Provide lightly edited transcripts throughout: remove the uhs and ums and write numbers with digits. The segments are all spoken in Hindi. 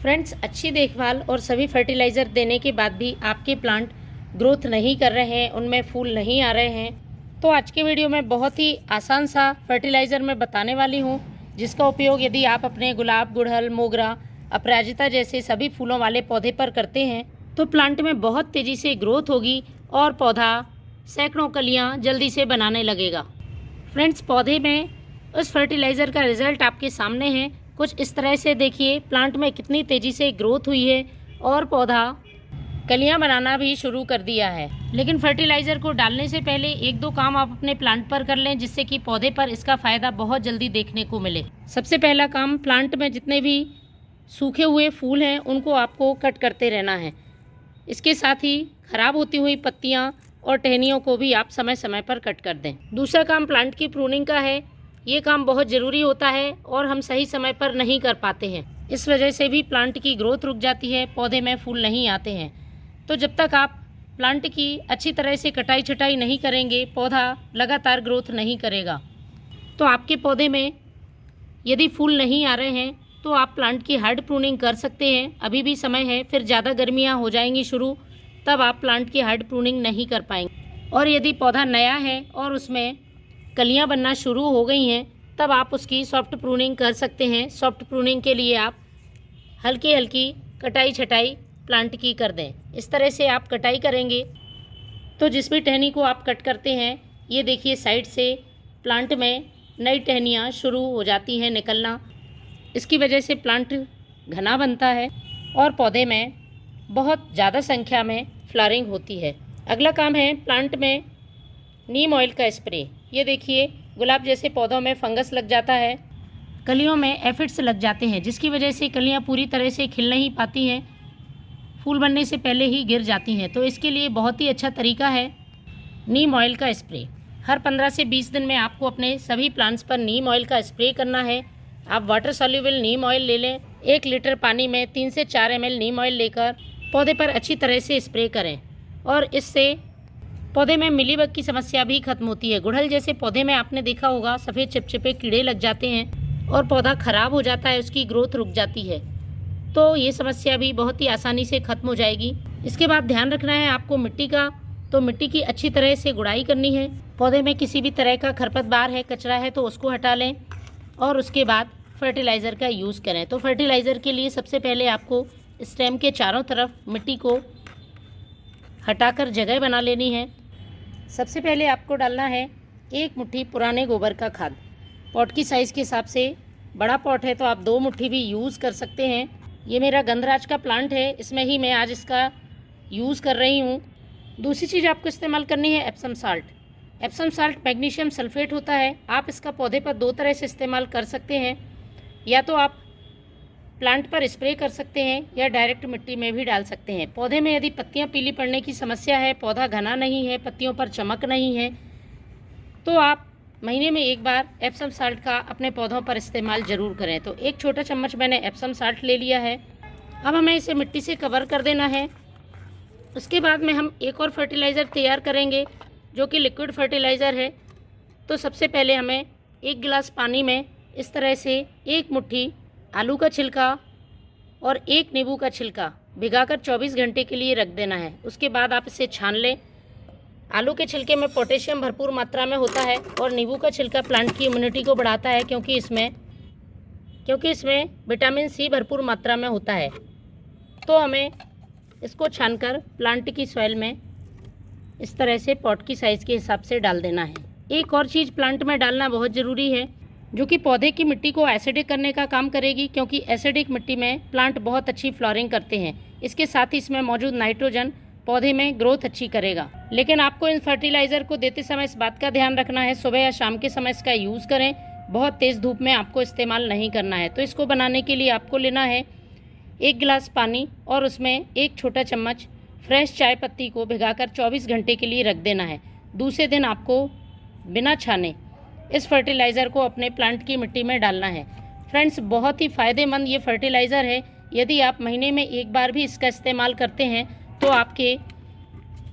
फ्रेंड्स, अच्छी देखभाल और सभी फर्टिलाइज़र देने के बाद भी आपके प्लांट ग्रोथ नहीं कर रहे हैं, उनमें फूल नहीं आ रहे हैं, तो आज के वीडियो में बहुत ही आसान सा फर्टिलाइज़र मैं बताने वाली हूं, जिसका उपयोग यदि आप अपने गुलाब, गुड़हल, मोगरा, अपराजिता जैसे सभी फूलों वाले पौधे पर करते हैं तो प्लांट में बहुत तेज़ी से ग्रोथ होगी और पौधा सैकड़ों कलियाँ जल्दी से बनाने लगेगा। फ्रेंड्स, पौधे में उस फर्टिलाइज़र का रिज़ल्ट आपके सामने है। कुछ इस तरह से देखिए प्लांट में कितनी तेज़ी से ग्रोथ हुई है और पौधा कलियां बनाना भी शुरू कर दिया है। लेकिन फर्टिलाइज़र को डालने से पहले एक दो काम आप अपने प्लांट पर कर लें, जिससे कि पौधे पर इसका फ़ायदा बहुत जल्दी देखने को मिले। सबसे पहला काम, प्लांट में जितने भी सूखे हुए फूल हैं उनको आपको कट करते रहना है। इसके साथ ही ख़राब होती हुई पत्तियाँ और टहनियों को भी आप समय समय पर कट कर दें। दूसरा काम प्लांट की प्रूनिंग का है। ये काम बहुत ज़रूरी होता है और हम सही समय पर नहीं कर पाते हैं। इस वजह से भी प्लांट की ग्रोथ रुक जाती है, पौधे में फूल नहीं आते हैं। तो जब तक आप प्लांट की अच्छी तरह से कटाई छटाई नहीं करेंगे, पौधा लगातार ग्रोथ नहीं करेगा। तो आपके पौधे में यदि फूल नहीं आ रहे हैं तो आप प्लांट की हार्ड प्रूनिंग कर सकते हैं। अभी भी समय है, फिर ज़्यादा गर्मियाँ हो जाएंगी शुरू, तब आप प्लांट की हार्ड प्रूनिंग नहीं कर पाएंगे। और यदि पौधा नया है और उसमें कलियां बनना शुरू हो गई हैं, तब आप उसकी सॉफ्ट प्रूनिंग कर सकते हैं। सॉफ्ट प्रूनिंग के लिए आप हल्की हल्की कटाई छटाई प्लांट की कर दें। इस तरह से आप कटाई करेंगे तो जिस भी टहनी को आप कट करते हैं, ये देखिए साइड से प्लांट में नई टहनियाँ शुरू हो जाती हैं निकलना। इसकी वजह से प्लांट घना बनता है और पौधे में बहुत ज़्यादा संख्या में फ्लावरिंग होती है। अगला काम है प्लांट में नीम ऑयल का स्प्रे। ये देखिए गुलाब जैसे पौधों में फंगस लग जाता है, कलियों में एफिड्स लग जाते हैं, जिसकी वजह से कलियां पूरी तरह से खिल नहीं पाती हैं, फूल बनने से पहले ही गिर जाती हैं। तो इसके लिए बहुत ही अच्छा तरीका है नीम ऑयल का स्प्रे। हर 15 से 20 दिन में आपको अपने सभी प्लांट्स पर नीम ऑयल का स्प्रे करना है। आप वाटर सॉल्युबल नीम ऑयल ले लें। 1 लीटर पानी में 3 से 4 ml नीम ऑयल लेकर पौधे पर अच्छी तरह से स्प्रे करें और इससे पौधे में मिलीबग की समस्या भी खत्म होती है। गुड़हल जैसे पौधे में आपने देखा होगा सफ़ेद चिपचिपे कीड़े लग जाते हैं और पौधा ख़राब हो जाता है, उसकी ग्रोथ रुक जाती है। तो ये समस्या भी बहुत ही आसानी से ख़त्म हो जाएगी। इसके बाद ध्यान रखना है आपको मिट्टी का, तो मिट्टी की अच्छी तरह से गुड़ाई करनी है। पौधे में किसी भी तरह का खरपतवार है, कचरा है तो उसको हटा लें और उसके बाद फर्टिलाइज़र का यूज़ करें। तो फर्टिलाइज़र के लिए सबसे पहले आपको स्टेम के चारों तरफ मिट्टी को हटाकर जगह बना लेनी है। सबसे पहले आपको डालना है 1 मुट्ठी पुराने गोबर का खाद। पॉट की साइज़ के हिसाब से, बड़ा पॉट है तो आप 2 मुट्ठी भी यूज़ कर सकते हैं। ये मेरा गंधराज का प्लांट है, इसमें ही मैं आज इसका यूज़ कर रही हूँ। दूसरी चीज़ आपको इस्तेमाल करनी है Epsom salt. Epsom salt magnesium sulphate होता है। आप इसका पौधे पर 2 तरह से इस्तेमाल कर सकते हैं। या तो आप प्लांट पर स्प्रे कर सकते हैं या डायरेक्ट मिट्टी में भी डाल सकते हैं। पौधे में यदि पत्तियां पीली पड़ने की समस्या है, पौधा घना नहीं है, पत्तियों पर चमक नहीं है, तो आप महीने में 1 बार एप्सम साल्ट का अपने पौधों पर इस्तेमाल ज़रूर करें। तो 1 छोटा चम्मच मैंने एप्सम साल्ट ले लिया है। अब हमें इसे मिट्टी से कवर कर देना है। उसके बाद में हम एक और फर्टिलाइज़र तैयार करेंगे जो कि लिक्विड फर्टिलाइज़र है। तो सबसे पहले हमें 1 गिलास पानी में इस तरह से 1 मुट्ठी आलू का छिलका और 1 नींबू का छिलका भिगाकर 24 घंटे के लिए रख देना है। उसके बाद आप इसे छान लें। आलू के छिलके में पोटेशियम भरपूर मात्रा में होता है और नींबू का छिलका प्लांट की इम्यूनिटी को बढ़ाता है, क्योंकि इसमें विटामिन सी भरपूर मात्रा में होता है। तो हमें इसको छानकर प्लांट की सॉइल में इस तरह से पॉट की साइज़ के हिसाब से डाल देना है। एक और चीज़ प्लांट में डालना बहुत ज़रूरी है, जो कि पौधे की मिट्टी को एसिडिक करने का काम करेगी, क्योंकि एसिडिक मिट्टी में प्लांट बहुत अच्छी फ्लावरिंग करते हैं। इसके साथ ही इसमें मौजूद नाइट्रोजन पौधे में ग्रोथ अच्छी करेगा। लेकिन आपको इन फर्टिलाइज़र को देते समय इस बात का ध्यान रखना है, सुबह या शाम के समय इसका यूज़ करें। बहुत तेज़ धूप में आपको इस्तेमाल नहीं करना है। तो इसको बनाने के लिए आपको लेना है 1 गिलास पानी और उसमें 1 छोटा चम्मच फ्रेश चाय पत्ती को भिगाकर 24 घंटे के लिए रख देना है। दूसरे दिन आपको बिना छाने इस फर्टिलाइज़र को अपने प्लांट की मिट्टी में डालना है। फ्रेंड्स, बहुत ही फ़ायदेमंद ये फर्टिलाइज़र है। यदि आप महीने में 1 बार भी इसका इस्तेमाल करते हैं तो आपके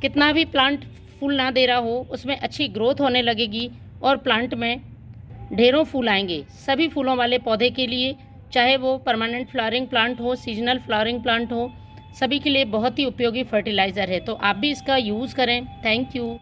कितना भी प्लांट फूल ना दे रहा हो, उसमें अच्छी ग्रोथ होने लगेगी और प्लांट में ढेरों फूल आएंगे। सभी फूलों वाले पौधे के लिए चाहे वो परमानेंट फ्लावरिंग प्लांट हो, सीजनल फ्लावरिंग प्लांट हो, सभी के लिए बहुत ही उपयोगी फर्टिलाइज़र है। तो आप भी इसका यूज़ करें। Thank you.